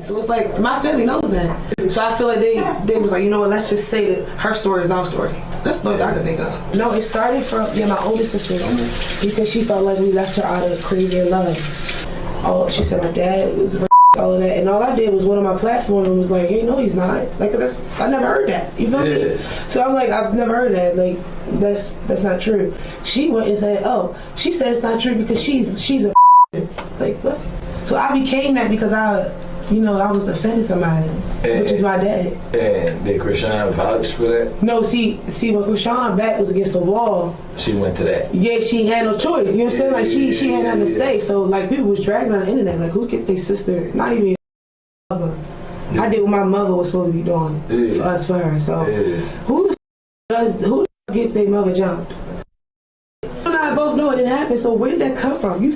So it's like my family knows that. So I feel like they was like, you know what? Let's just say that her story is our story. That's the only I can think of. No, it started from my oldest sister because she felt like we left her out of crazy in love. Oh, she said my dad was all of that, and all I did was went on my platform and was like, hey, no, he's not. Like I never heard that. You feel me? So I'm like, I've never heard that. Like that's not true. She went and said, oh, she said it's not true because she's a like what? So I became that because I was defending somebody, which is my dad. And did Chrisean vouch for that? No, see, when Chrisean back was against the wall, she went to that. Yeah, she had no choice. You know what I'm saying? Like she had nothing to say. So like people was dragging on the internet. Like who's get their sister? Not even mother. I did what my mother was supposed to be doing for us, for her. So who gets their mother jumped? You and I both know it didn't happen. So where did that come from? You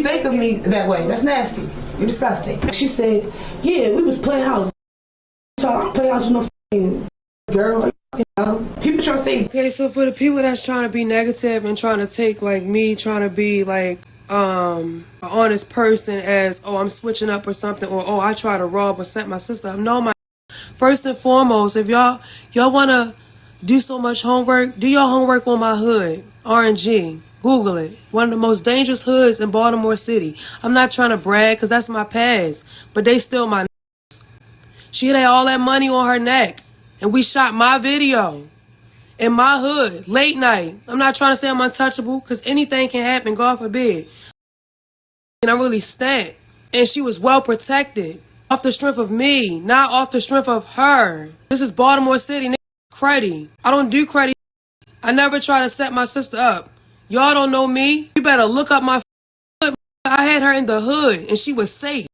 think of me that way. That's nasty. You're disgusting. She said, yeah, we was playing house. So I don't play house with no f***ing girl. People trying to say. Okay, so for the people that's trying to be negative and trying to take like me trying to be like an honest person as, oh, I'm switching up or something, or oh, I try to rob or set my sister up. No, my first and foremost, if y'all want to do so much homework, do your homework on my hood, RNG. Google it. One of the most dangerous hoods in Baltimore City. I'm not trying to brag because that's my past, but they still my n***s. She had all that money on her neck, and we shot my video in my hood, late night. I'm not trying to say I'm untouchable because anything can happen, God forbid. And I really stand. And she was well protected off the strength of me, not off the strength of her. This is Baltimore City, credit. I don't do credit. I never try to set my sister up. Y'all don't know me. You better look up my hood. I had her in the hood and she was safe.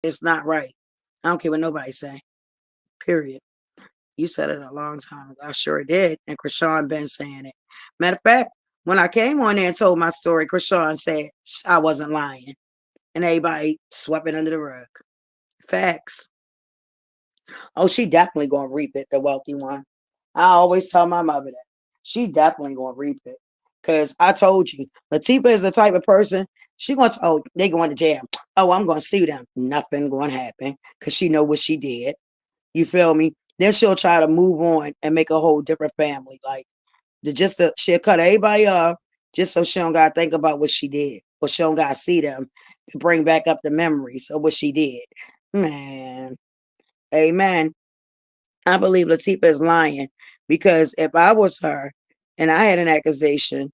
It's not right. I don't care what nobody say. Period. You said it a long time ago. I sure did. And Chrisean been saying it. Matter of fact, when I came on there and told my story, Chrisean said I wasn't lying. And everybody swept it under the rug. Facts. Oh, she definitely gonna reap it, the wealthy one. I always tell my mother that. She definitely gonna reap it. Cause I told you, Latifah is the type of person, she gonna oh, they going to jail. Oh, I'm gonna sue them. Nothing gonna happen. Cause she know what she did. You feel me? Then she'll try to move on and make a whole different family. Like she'll cut everybody off just so she don't gotta think about what she did. Or she don't gotta see them to bring back up the memories of what she did. Man. Amen. I believe Latifah is lying because if I was her and I had an accusation,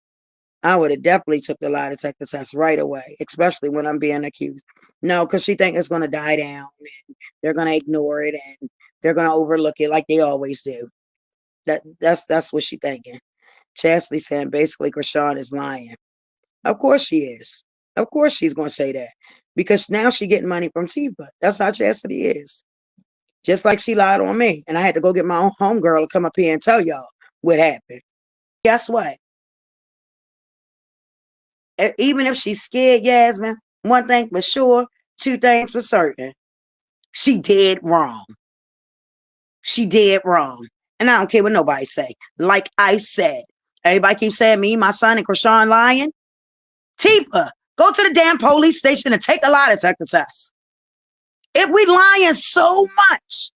I would have definitely took the lie detector test right away, especially when I'm being accused. No, because she thinks it's going to die down and they're going to ignore it and they're going to overlook it like they always do. That's what she's thinking. Chastity saying basically Chrisean is lying. Of course she is. Of course she's going to say that because now she's getting money from Tifa. That's how Chastity is. Just like she lied on me. And I had to go get my own homegirl to come up here and tell y'all what happened. Guess what? Even if she's scared, Yasmin, one thing for sure, two things for certain. She did wrong. She did wrong. And I don't care what nobody say. Like I said, everybody keeps saying me, my son, and Chrisean lying. Tifa, go to the damn police station and take a lie detector test. If we lying so much,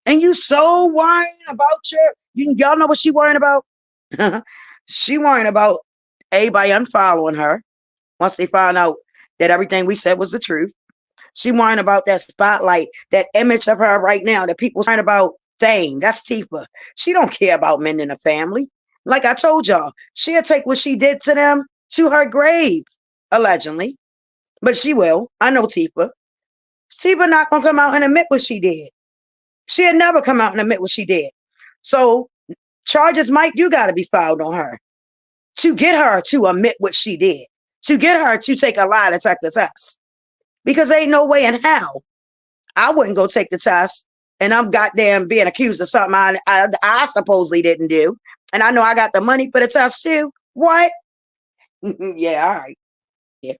and you so worried about y'all know what she worrying about? She worrying about everybody unfollowing her once they find out that everything we said was the truth. She worrying about that spotlight, that image of her right now that people worrying about fame. That's Tifa. She don't care about men in a family. Like I told y'all, she'll take what she did to them to her grave, allegedly. But she will. I know Tifa. Tifa not gonna come out and admit what she did. She'll never come out and admit what she did. So charges you got to be filed on her to get her to admit what she did, to get her to take a lie detector test. Because there ain't no way in hell I wouldn't go take the test and I'm goddamn being accused of something I supposedly didn't do, and I know I got the money for the test too. What? Yeah, all right. Yeah,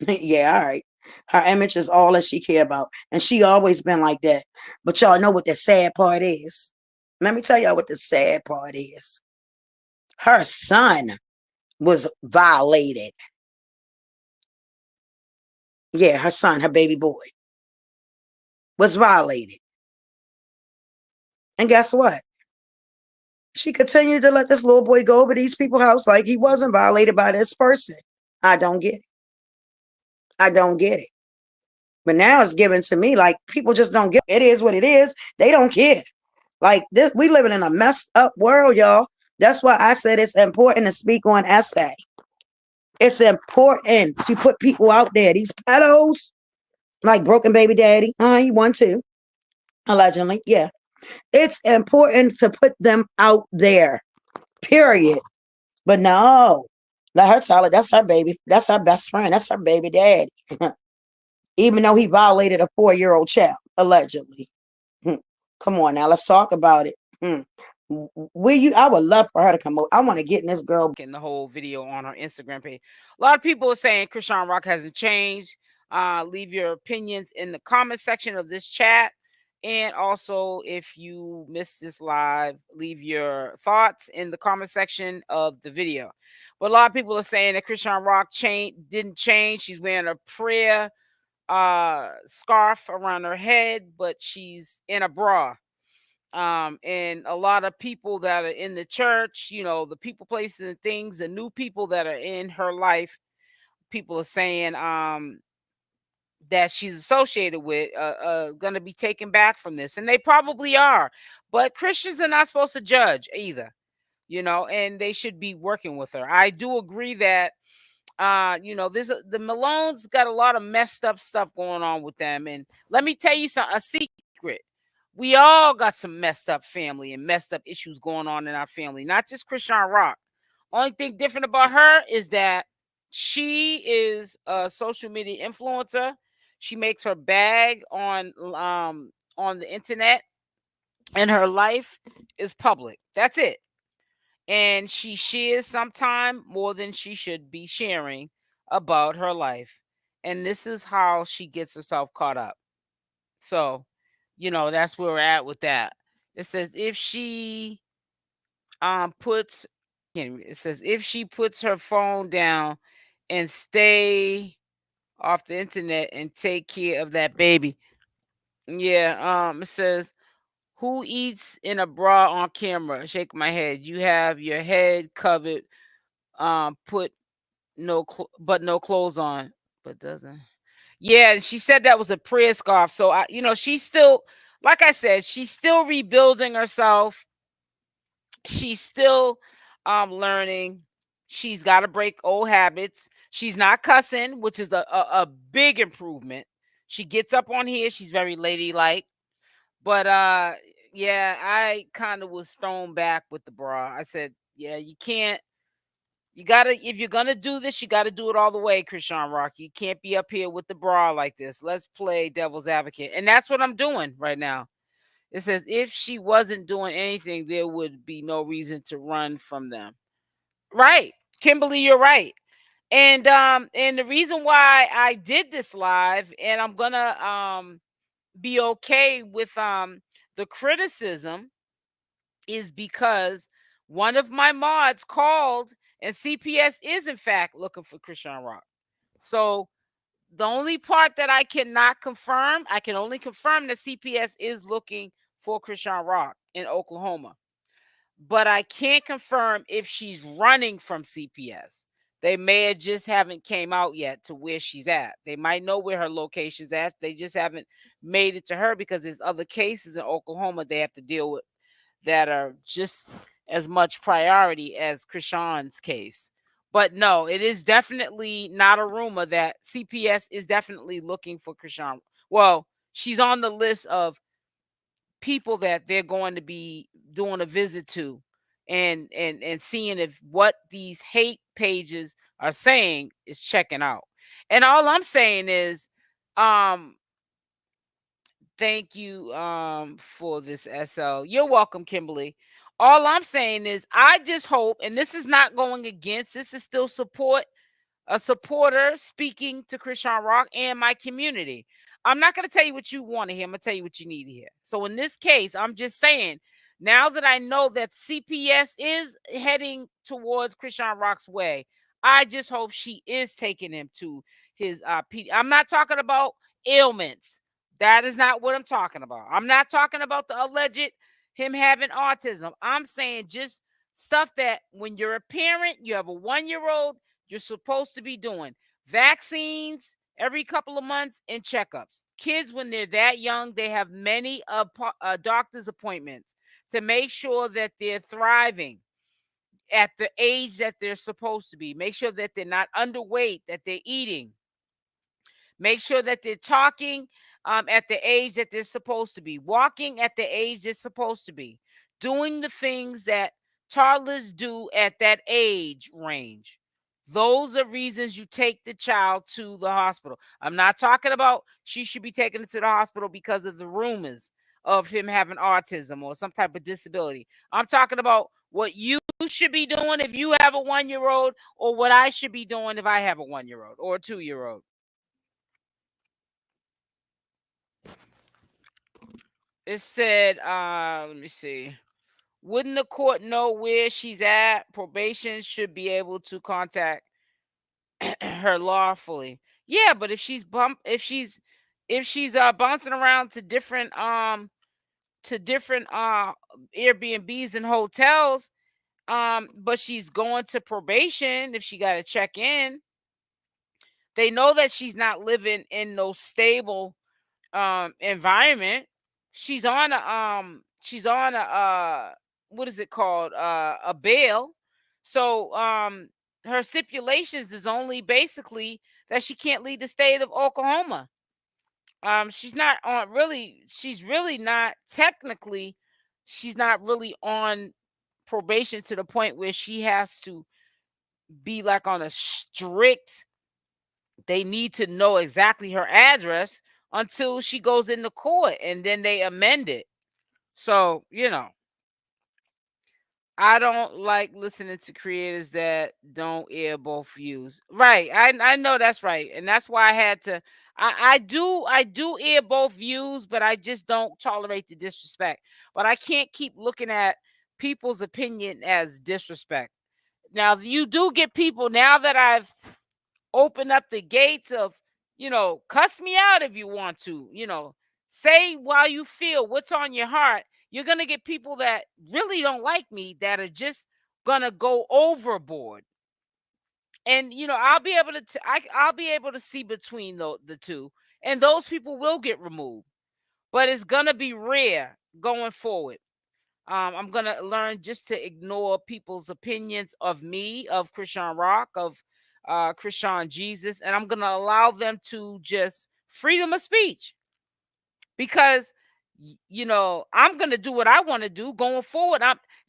yeah, all right. Her image is all that she care about, and she always been like that. But y'all know what the sad part is. Let me tell y'all what the sad part is. Her son was violated. Yeah, her son, her baby boy, was violated. And guess what? She continued to let this little boy go over these people's house like he wasn't violated by this person. I don't get it. I don't get it. But now it's given to me like people just don't get it. It is what it is. They don't care. Like this, we living in a messed up world, y'all. That's why I said it's important to speak on essay. It's important to put people out there. These pedos, like Broken Baby Daddy, he won too, allegedly. Yeah. It's important to put them out there, period. But no, let her tell it. That's her baby. That's her best friend. That's her baby daddy. Even though he violated a 4-year-old child, allegedly. Come on now, let's talk about it. I would love for her to come over. I want to get in this girl. In the whole video on her Instagram page. A lot of people are saying Chrisean Rock hasn't changed. Leave your opinions in the comment section of this chat. And also, if you missed this live, leave your thoughts in the comment section of the video. But a lot of people are saying that Chrisean Rock didn't change. She's wearing a prayer scarf around her head, but she's in a bra. And a lot of people that are in the church, the people, places, and things, the new people that are in her life, people are saying that she's associated with going to be taken back from this, and they probably are. But Christians are not supposed to judge either, and they should be working with her. I do agree that the Malones got a lot of messed up stuff going on with them, and let me tell you a secret. We all got some messed up family and messed up issues going on in our family, not just Chrisean Rock. Only thing different about her is that she is a social media influencer. She makes her bag on the internet, and her life is public. That's it. And she shares sometime more than she should be sharing about her life. And this is how she gets herself caught up. So, that's where we're at with that. It says if she puts her phone down and stay off the internet and take care of that baby. Yeah, it says who eats in a bra on camera? Shake my head. You have your head covered, put no clothes on, but doesn't. Yeah, she said that was a prayer scarf. So she's still, like I said, she's still rebuilding herself. She's still learning. She's got to break old habits. She's not cussing, which is a big improvement. She gets up on here. She's very ladylike. But yeah, I kind of was thrown back with the bra. I said, yeah, you can't. You gotta, if you're gonna do this, you gotta do it all the way, Chrisean Rock. You can't be up here with the bra like this. Let's play devil's advocate. And that's what I'm doing right now. It says if she wasn't doing anything, there would be no reason to run from them. Right. Kimberly, you're right. And the reason why I did this live, and I'm gonna be okay with the criticism, is because one of my mods called, and CPS is in fact looking for Chrisean Rock. So the only part that I cannot confirm, I can only confirm that CPS is looking for Chrisean Rock in Oklahoma. But I can't confirm if she's running from CPS. They may have just haven't came out yet to where she's at. They might know where her location's at. They just haven't made it to her because there's other cases in Oklahoma they have to deal with that are just as much priority as Chrisean's case. But no, it is definitely not a rumor that CPS is definitely looking for Chrisean. Well, she's on the list of people that they're going to be doing a visit to and seeing if what these hate pages are saying is checking out. And all I'm saying is Thank you for this SL. You're welcome, Kimberly. All I'm saying is I just hope, and this is not going against, this is still support, a supporter speaking to Chrisean Rock and my community. I'm not going to tell you what you want to hear. I'm going to tell you what you need to hear. So in this case, I'm just saying, now that I know that CPS is heading towards Chrisean Rock's way, I just hope she is taking him to his I'm not talking about ailments. That is not what I'm talking about. I'm not talking about the alleged him having autism. I'm saying just stuff that when you're a parent, you have a 1-year-old, you're supposed to be doing vaccines every couple of months and checkups. Kids, when they're that young, they have many doctor's appointments to make sure that they're thriving at the age that they're supposed to be. Make sure that they're not underweight, that they're eating. Make sure that they're talking at the age that they're supposed to be, walking at the age they're supposed to be, doing the things that toddlers do at that age range. Those are reasons you take the child to the hospital. I'm not talking about she should be taken to the hospital because of the rumors of him having autism or some type of disability. I'm talking about what you should be doing if you have a 1-year-old, or what I should be doing if I have a 1-year-old or a 2-year-old. It said, let me see. Wouldn't the court know where she's at? Probation should be able to contact her lawfully. Yeah, but if she's bouncing around to different Airbnbs and hotels, but she's going to probation, if she got to check in, they know that she's not living in no stable environment. She's on a what is it called, a bail. So her stipulations is only basically that she can't leave the state of Oklahoma. She's not on really, she's really not technically, she's not really on probation to the point where she has to be like on a strict, they need to know exactly her address until she goes into court and then they amend it. So, I don't like listening to creators that don't air both views. Right. I know that's right. And that's why I had to I do air both views, but I just don't tolerate the disrespect. But I can't keep looking at people's opinion as disrespect. Now, you do get people, now that I've opened up the gates of, cuss me out if you want to, say while you feel what's on your heart. You're going to get people that really don't like me that are just going to go overboard. And I'll be able to I'll be able to see between the two, and those people will get removed. But it's going to be rare going forward. I'm going to learn just to ignore people's opinions of me, of Chrisean Rock, of Chrisean Jesus, and I'm going to allow them to just freedom of speech. Because I'm going to do what I want to do going forward.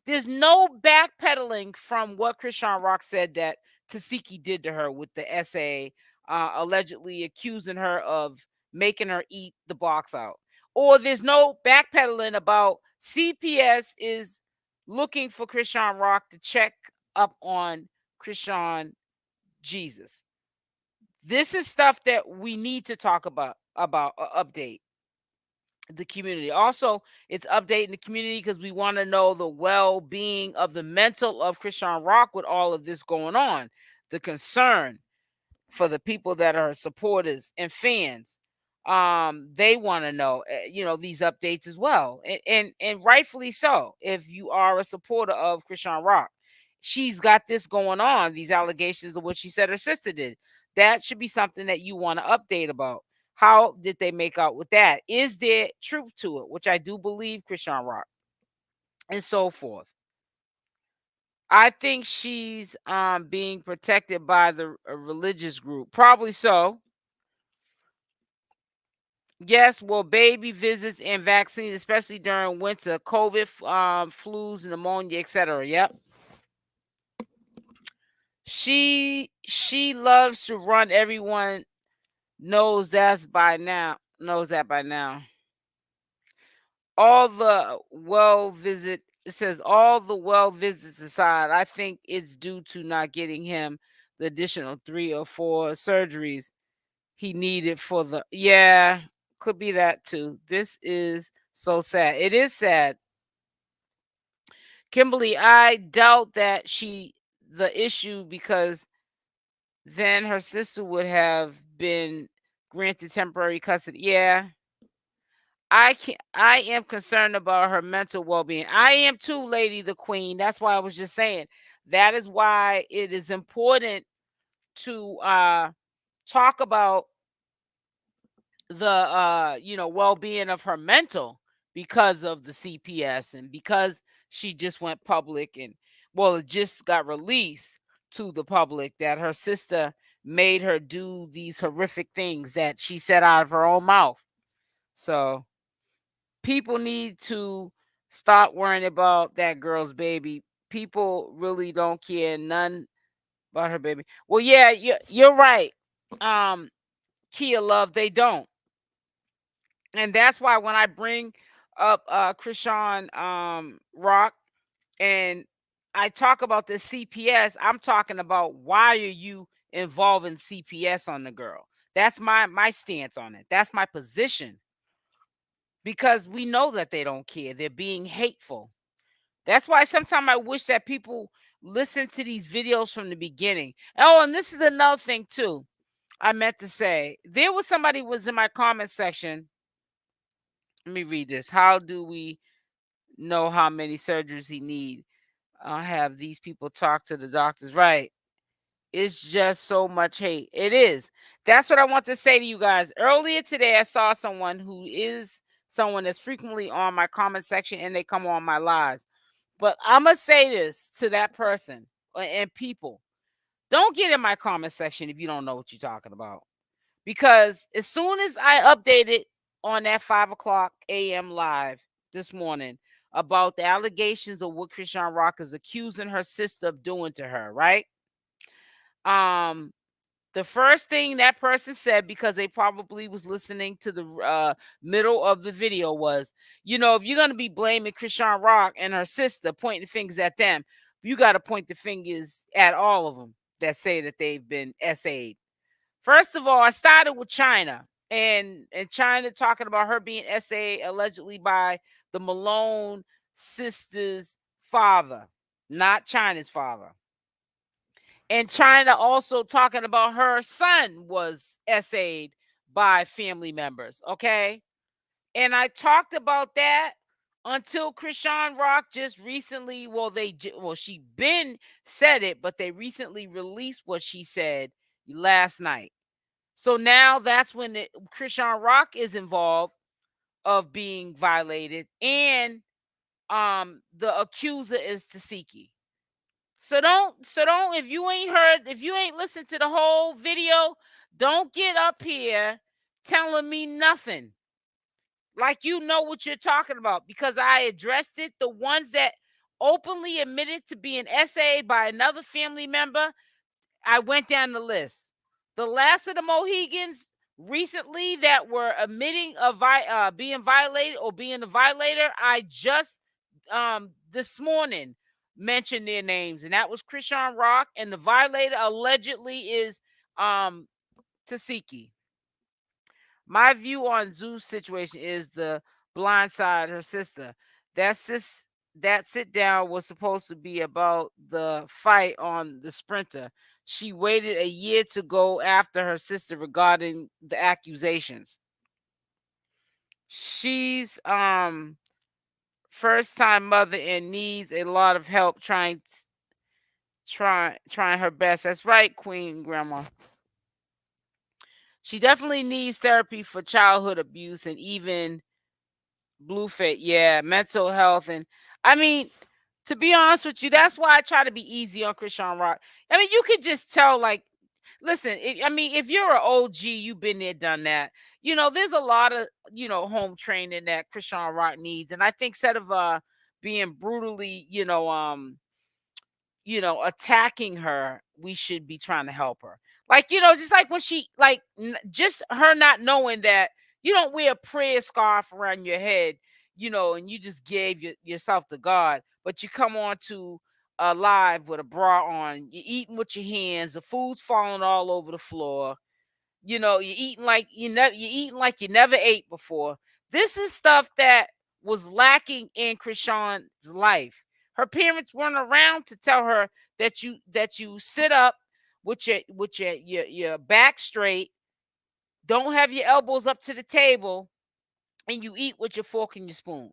There's no backpedaling from what Chrisean Rock said that Tasiki did to her with the essay, allegedly accusing her of making her eat the box out. Or there's no backpedaling about CPS is looking for Chrisean Rock to check up on Chrisean Jesus. This is stuff that we need to talk about update the community. Also, it's updating the community because we want to know the well-being of the mental of Chrisean Rock with all of this going on. The concern for the people that are supporters and fans, they want to know, these updates as well, and rightfully so. If you are a supporter of Chrisean Rock, she's got this going on, these allegations of what she said her sister did. That should be something that you want to update about. How did they make out with that? Is there truth to it? Which I do believe Chrisean Rock, and so forth. I think she's being protected by the religious group. Probably so. Yes, well, baby visits and vaccines, especially during winter, COVID, flus, pneumonia, etc. Yep. She loves to run. Everyone knows that by now. all the it says all the well visits aside, I think it's due to not getting him the additional 3 or 4 surgeries he needed for the could be that too. This is so sad. It is sad. Kimberly, I doubt that the issue, because then her sister would have been granted temporary custody. Yeah. I am concerned about her mental well-being. I am too, Lady the Queen. That's why I was just saying. That is why it is important to talk about the well-being of her mental, because of the CPS and because she just went public, and it just got released to the public that her sister made her do these horrific things that she said out of her own mouth. So people need to stop worrying about that girl's baby. People really don't care none about her baby. Well, yeah, you're right. Kia Love, they don't. And that's why when I bring up Krishan Rock and I talk about the CPS, I'm talking about why are you involving CPS on the girl? That's my stance on it. That's my position. Because we know that they don't care. They're being hateful. That's why sometimes I wish that people listen to these videos from the beginning. Oh, and this is another thing too. I meant to say, there was somebody was in my comment section. Let me read this. How do we know how many surgeries he need? I'll have these people talk to the doctors. Right. It's just so much hate. It is. That's what I want to say to you guys. Earlier today, I saw someone that's frequently on my comment section, and they come on my lives. But I'm going to say this to that person and people. Don't get in my comment section if you don't know what you're talking about. Because as soon as I updated on that 5:00 a.m. live this morning about the allegations of what Krishan Rock is accusing her sister of doing to her, right? The first thing that person said, because they probably was listening to the middle of the video, was, if you're going to be blaming Krishan Rock and her sister, pointing fingers at them, you got to point the fingers at all of them that say that they've been SA'd. First of all, I started with China and China talking about her being SA'd allegedly by the Malone sister's father, not China's father. And China also talking about her son was SA'd by family members, okay? And I talked about that until Krishan Rock just recently, she been said it, but they recently released what she said last night. So now that's when Krishan Rock is involved of being violated, and the accuser is Tasiki. So don't if you ain't listened to the whole video, don't get up here telling me nothing. Like you know what you're talking about, because I addressed it. The ones that openly admitted to being SA'd by another family member, I went down the list. The last of the Mohegans recently that were admitting of being violated or being a violator, I just this morning mentioned their names, and that was Krishan Rock, and the violator allegedly is Tasiki. My view on Zeus' situation is the blind side, her sister. That sit down was supposed to be about the fight on the Sprinter. She waited a year to go after her sister regarding the accusations. She's first time mother and needs a lot of help trying her best. That's right, Queen Grandma. She definitely needs therapy for childhood abuse and even Blueface, mental health. And I mean, to be honest with you, that's why I try to be easy on Krishan Rock. I mean, you could just tell, like, listen, if you're an OG, you've been there, done that. There's a lot of, home training that Krishan Rock needs. And I think instead of being brutally, attacking her, we should be trying to help her. Like, just like when she, just her not knowing that you don't wear a prayer scarf around your head, and you just gave yourself to God, but you come on to a live with a bra on, you're eating with your hands, the food's falling all over the floor, you're eating like you never ate before. This is stuff that was lacking in Krishan's life. Her parents weren't around to tell her that you sit up with your back straight, don't have your elbows up to the table, and you eat with your fork and your spoon.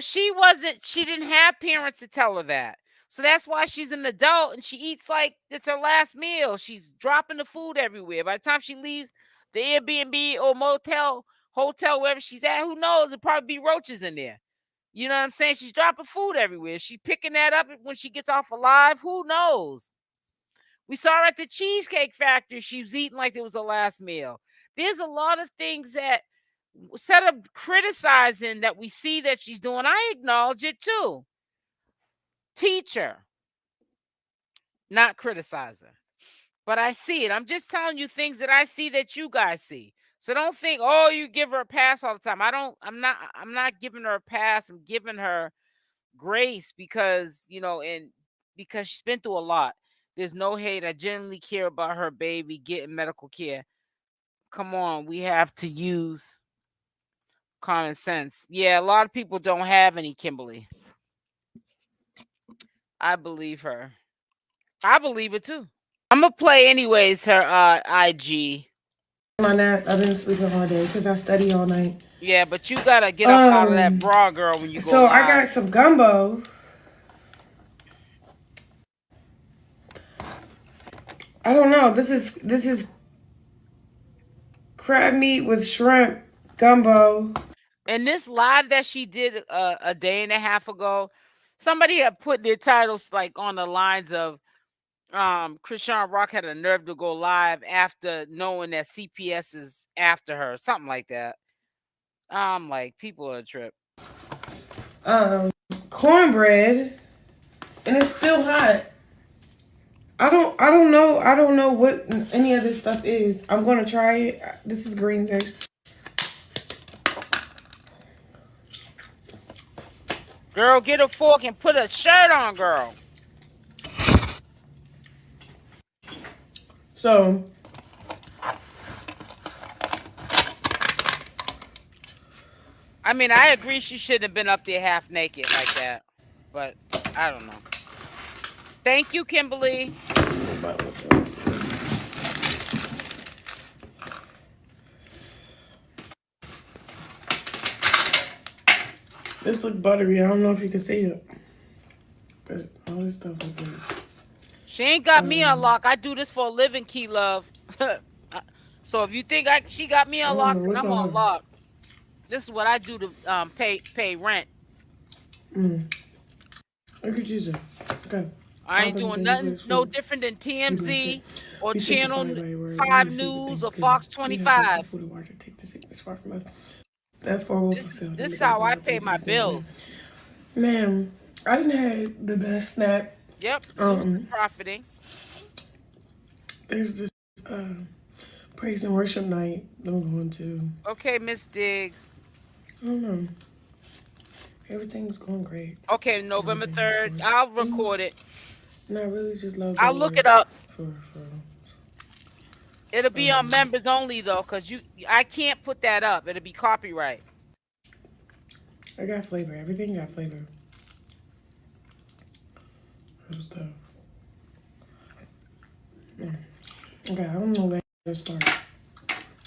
She didn't have parents to tell her that. So that's why she's an adult and she eats like it's her last meal. She's dropping the food everywhere. By the time she leaves the Airbnb or motel, hotel, wherever she's at, who knows? There'll probably be roaches in there. You know what I'm saying? She's dropping food everywhere. She's picking that up when she gets off alive. Who knows? We saw her at the Cheesecake Factory. She was eating like it was her last meal. There's a lot of things that, instead of criticizing that we see that she's doing, I acknowledge it too. Teacher, not criticizing. But I see it. I'm just telling you things that I see that you guys see. So don't think, oh, you give her a pass all the time. I'm not giving her a pass. I'm giving her grace because, and because she's been through a lot. There's no hate. I genuinely care about her baby getting medical care. Come on, we have to use common sense. Yeah, a lot of people don't have any, Kimberly. I believe her. I believe it too. I'm gonna play anyways her IG. My nap. I've been sleeping all day because I study all night. Yeah, but you gotta get up out of that bra, girl, when you go So live. I got some gumbo. I don't know. This is crab meat with shrimp gumbo. And this live that she did a day and a half ago, somebody had put their titles like on the lines of Krishan Rock had a nerve to go live after knowing that CPS is after her, something like that. I'm like, people are a trip. Cornbread, and it's still hot. I don't know what any of this stuff is. I'm gonna try it. This is green text. Girl, get a fork and put a shirt on, girl. So I mean, I agree she shouldn't have been up there half naked like that. But I don't know. Thank you, Kimberly. This look buttery. I don't know if you can see it, but all this stuff look good. She ain't got me on lock. I do this for a living, Key Love. So if you think she got me on lock, then I'm on lock. This is what I do to pay rent. Look at you, okay. I ain't doing nothing no different than TMZ or Channel 5 News or Fox 25. This is how I pay my bills. Man, I didn't have the best snap. Yep, profiting. There's this praise and worship night that I'm going to. Okay, Miss Diggs. I don't know. Everything's going great. Okay, November 3rd. I'll record it. And I really just love. I'll look it up. For It'll be on members only though, cause I can't put that up. It'll be copyright. I got flavor. Everything got flavor. Real stuff. Okay, I don't know where to start.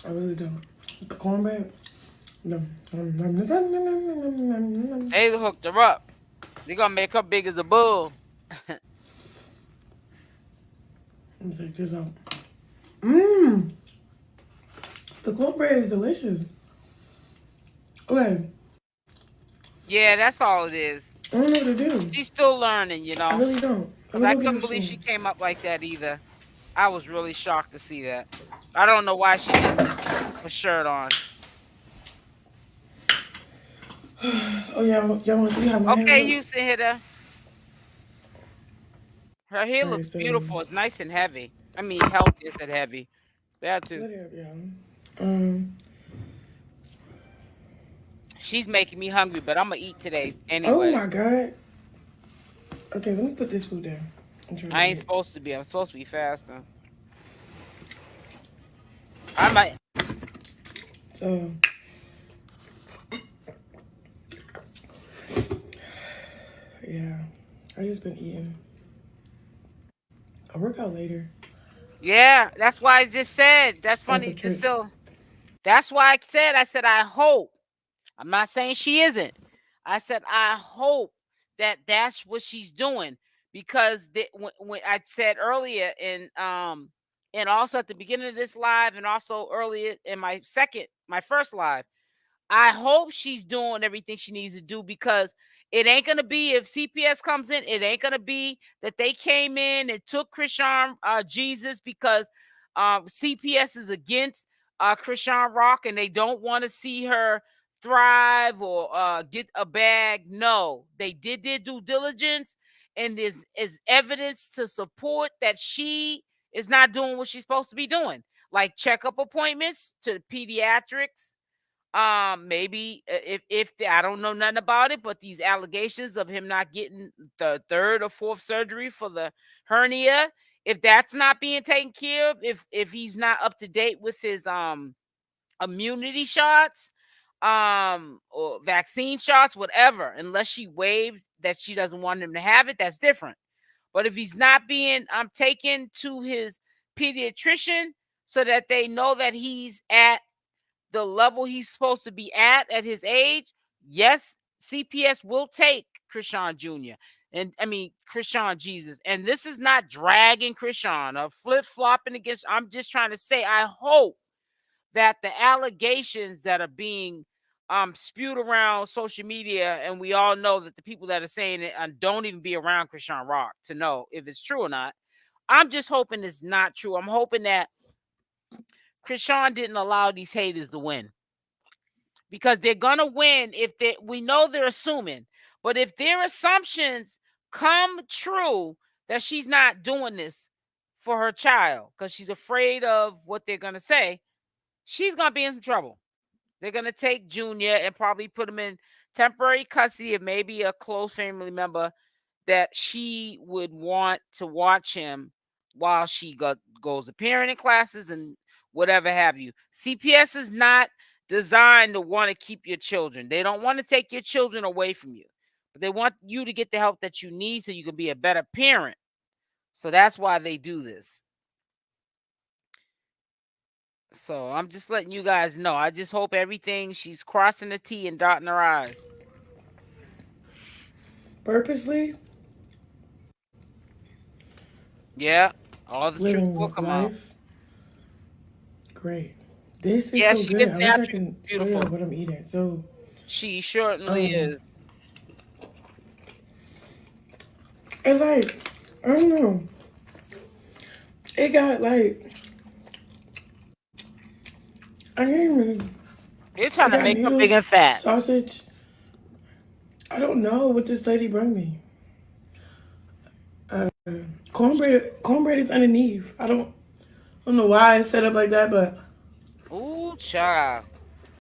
I really don't. The cornbread. No. They hooked her up. They're gonna make her big as a bull. Let me take this out. The cornbread is delicious. Okay. Yeah, that's all it is. I don't know what to do. She's still learning, you know. I really don't. Cause I couldn't believe she came up like that either. I was really shocked to see that. I don't know why she didn't put a shirt on. Oh yeah, y'all want to see how my hair Okay, look? you sit here. Her hair looks beautiful. It's nice and heavy. I mean, healthy and heavy. That too. What up, y'all? She's making me hungry, but I'm gonna eat today Oh anyway. my god. Okay, let me put this food down. I'm trying I to ain't eat. supposed to be. I'm supposed to be fasting. I might. So yeah, I just been eating. I'll work out later Yeah, that's why I just said. That's after funny. Just church. so. That's why I said I hope. I'm not saying she isn't. I said I hope that that's what she's doing because when I said earlier and also at the beginning of this live and also earlier in my first live, I hope she's doing everything she needs to do because it ain't gonna be if CPS comes in, it ain't gonna be that they came in and took Krishan Jesus because CPS is against Krishan Rock and they don't want to see her thrive or get a bag. No, they did their due diligence, and is evidence to support that she is not doing what she's supposed to be doing, like checkup appointments to pediatrics. Maybe I don't know nothing about it, but these allegations of him not getting the third or fourth surgery for the hernia, if that's not being taken care of, if he's not up to date with his immunity shots, or vaccine shots, whatever, unless she waived that she doesn't want him to have it, that's different. But if he's not being taken to his pediatrician so that they know that he's at the level he's supposed to be at his age, yes, CPS will take Krishan Jr. and I mean Krishan Jesus. And this is not dragging Krishan or flip-flopping against. I'm just trying to say I hope that the allegations that are being spewed around social media, and we all know that the people that are saying it don't even be around Krishan Rock to know if it's true or not. I'm just hoping it's not true. I'm hoping that Krishan didn't allow these haters to win because they're gonna win if we know they're assuming, but if their assumptions come true that she's not doing this for her child because she's afraid of what they're gonna say, she's gonna be in some trouble. They're gonna take Junior and probably put him in temporary custody of maybe a close family member that she would want to watch him while she goes to parenting classes and whatever have you. CPS is not designed to want to keep your children. They don't want to take your children away from you, but they want you to get the help that you need so you can be a better parent. So that's why they do this. So I'm just letting you guys know. I just hope everything she's crossing the T and dotting her I's. Purposely Yeah, all the truth living will come out. life. Great. This is Yeah, so she good. is I wish I naturally can show beautiful. y'all what I'm eating. So She certainly is. it's like, I don't know. It got like, I can't even. You're trying It to got make her big noodles, and fat. sausage. I don't know what this lady brought me. Cornbread is underneath. I don't know why it's set up like that, but Ooh, child.